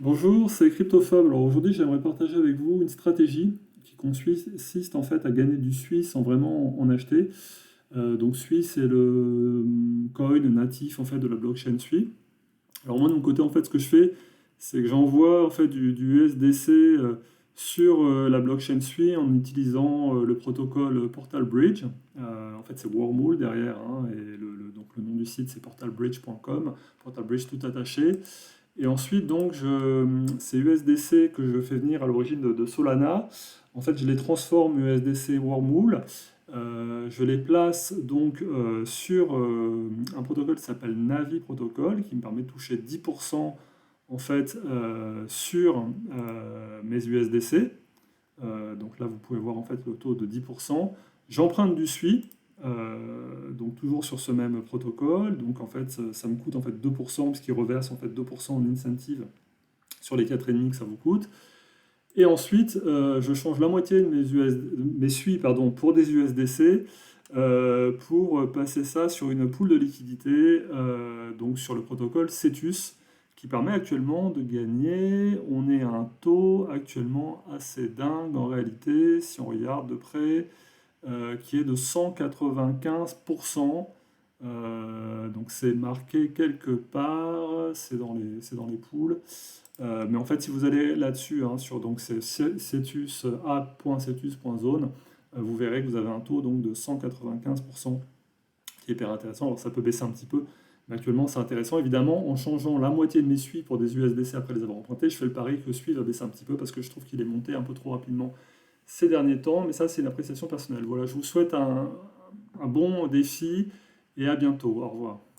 Bonjour, c'est CryptoFab. Alors aujourd'hui, j'aimerais partager avec vous une stratégie qui consiste en fait à gagner du SUI sans vraiment en acheter. Donc SUI, c'est le coin natif en fait de la blockchain SUI. Alors moi de mon côté, en fait, ce que je fais, c'est que j'envoie en fait du USDC sur la blockchain SUI en utilisant le protocole Portal Bridge. En fait, c'est Wormhole derrière, hein, et donc le nom du site c'est portalbridge.com, Portal Bridge tout attaché. Et ensuite, donc, ces USDC que je fais venir à l'origine de Solana, en fait, je les transforme USDC Wormhole. Je les place donc sur un protocole qui s'appelle Navi Protocol, qui me permet de toucher 10% en fait sur mes USDC. Donc là, vous pouvez voir en fait le taux de 10%. J'emprunte du SUI, donc toujours sur ce même protocole. Donc en fait, ça me coûte en fait 2%, puisqu'il reverse en fait 2% en incentive sur les 4,5 que ça vous coûte. Et ensuite, je change la moitié de mes SUI pardon, pour des USDC pour passer ça sur une pool de liquidité, donc sur le protocole Cetus, qui permet actuellement de gagner. On est à un taux actuellement assez dingue en réalité, si on regarde de près, qui est de 195%. Donc c'est marqué quelque part, c'est dans les pools. Mais en fait, si vous allez là-dessus, hein, sur donc c'est Cetus, a.cetus.zone, vous verrez que vous avez un taux donc de 195% qui est hyper intéressant. Alors ça peut baisser un petit peu, mais actuellement c'est intéressant. Évidemment, en changeant la moitié de mes SUI pour des USDC après les avoir empruntés, je fais le pari que le SUI va baisser un petit peu parce que je trouve qu'il est monté un peu trop rapidement ces derniers temps. Mais ça, c'est une appréciation personnelle. Voilà, je vous souhaite un bon défi et à bientôt. Au revoir.